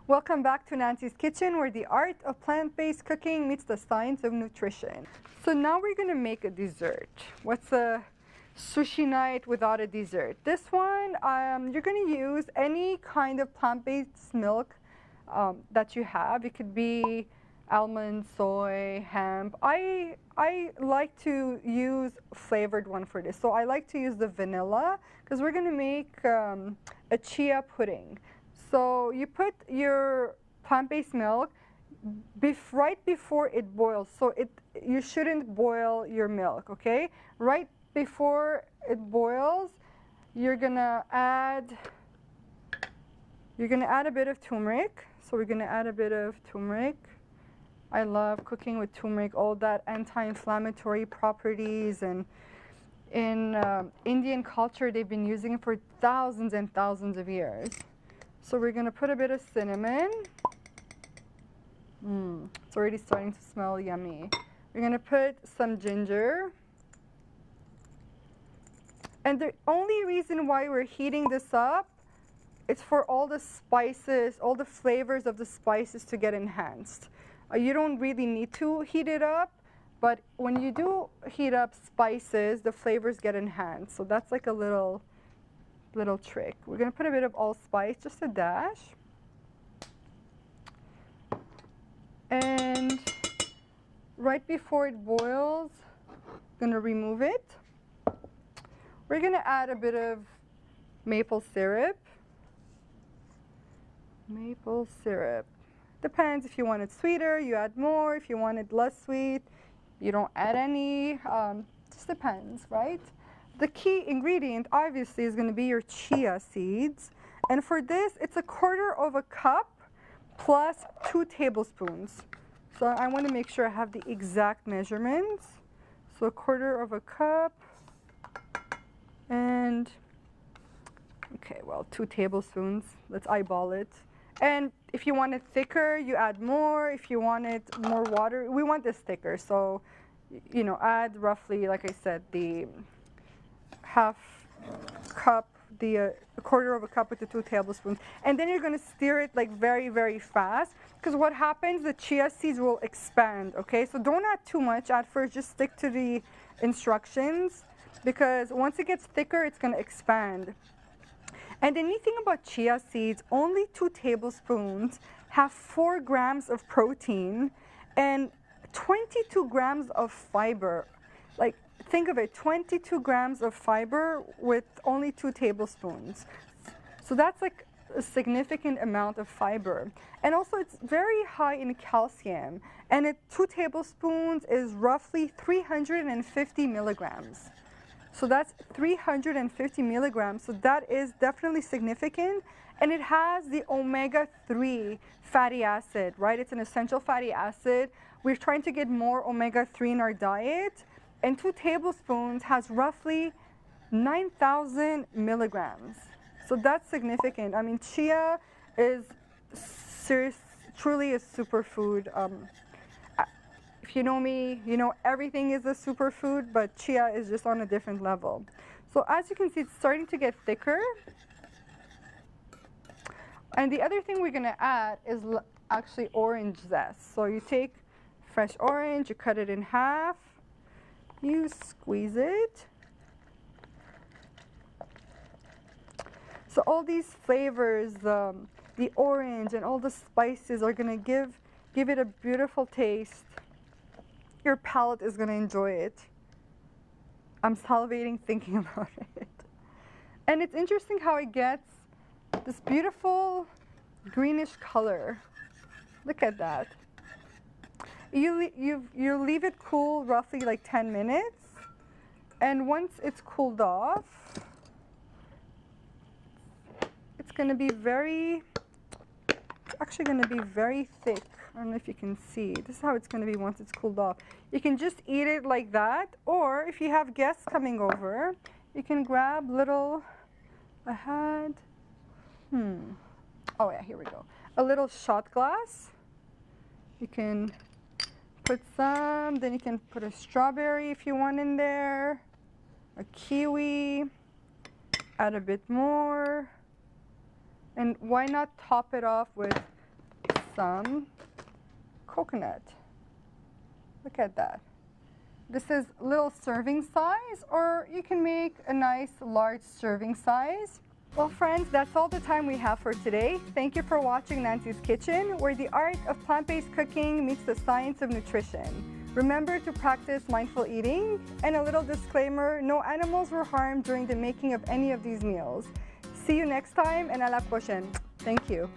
Welcome back to Nancy's Kitchen, where the art of plant-based cooking meets the science of nutrition. So now we're going to make a dessert. What's a sushi night without a dessert? This one, you're going to use any kind of plant-based milk that you have. It could be almond, soy, hemp. I like to use flavored one for this. So I like to use the vanilla because we're going to make a chia pudding. So you put your plant-based milk right before it boils. So you shouldn't boil your milk, okay? Right before it boils, you're gonna add a bit of turmeric. So we're gonna add a bit of turmeric. I love cooking with turmeric, all that anti-inflammatory properties, and in Indian culture, they've been using it for thousands and thousands of years. So we're going to put a bit of cinnamon. It's already starting to smell yummy. We're going to put some ginger. And the only reason why we're heating this up is for all the spices, all the flavors of the spices to get enhanced. You don't really need to heat it up, but when you do heat up spices, the flavors get enhanced. So that's like a little trick. We're going to put a bit of allspice, just a dash. And right before it boils, I'm going to remove it. We're going to add a bit of maple syrup. Maple syrup. Depends if you want it sweeter, you add more. If you want it less sweet, you don't add any. Just depends, right? The key ingredient, obviously, is going to be your chia seeds. And for this, it's 1/4 cup plus 2 tablespoons. So I want to make sure I have the exact measurements. So 1/4 cup and, okay, well, 2 tablespoons. Let's eyeball it. And if you want it thicker, you add more. If you want it more water, we want this thicker. So, you know, add roughly, like I said, the 1/2 cup, the 1/4 cup with the 2 tablespoons. And then you're going to stir it like very, very fast, because what happens, the chia seeds will expand, okay? So don't add too much at first, just stick to the instructions, because once it gets thicker, it's going to expand. And the neat thing about chia seeds, only 2 tablespoons have 4 grams of protein and 22 grams of fiber. Like, think of it, 22 grams of fiber with only 2 tablespoons. So that's like a significant amount of fiber. And also it's very high in calcium. And 2 tablespoons is roughly 350 milligrams. So that's 350 milligrams. So that is definitely significant. And it has the omega-3 fatty acid, right? It's an essential fatty acid. We're trying to get more omega-3 in our diet. And 2 tablespoons has roughly 9,000 milligrams. So that's significant. I mean, chia is truly a superfood. If you know me, you know everything is a superfood, but chia is just on a different level. So as you can see, it's starting to get thicker. And the other thing we're going to add is actually orange zest. So you take fresh orange, you cut it in half. You squeeze it. So all these flavors, the orange and all the spices are going to give it a beautiful taste. Your palate is going to enjoy it. I'm salivating thinking about it. And it's interesting how it gets this beautiful greenish color. Look at that. You leave it cool roughly like 10 minutes, and once it's cooled off, it's actually going to be very thick. I don't know if you can see. This is how it's going to be once it's cooled off. You can just eat it like that, or if you have guests coming over, you can grab little, oh yeah, here we go. A little shot glass. You can put some, then you can put a strawberry if you want in there, a kiwi, add a bit more, and why not top it off with some coconut. Look at that. This is little serving size, or you can make a nice large serving size. Well friends, that's all the time we have for today. Thank you for watching Nancy's Kitchen, where the art of plant-based cooking meets the science of nutrition. Remember to practice mindful eating, and a little disclaimer, no animals were harmed during the making of any of these meals. See you next time, and à la prochaine. Thank you.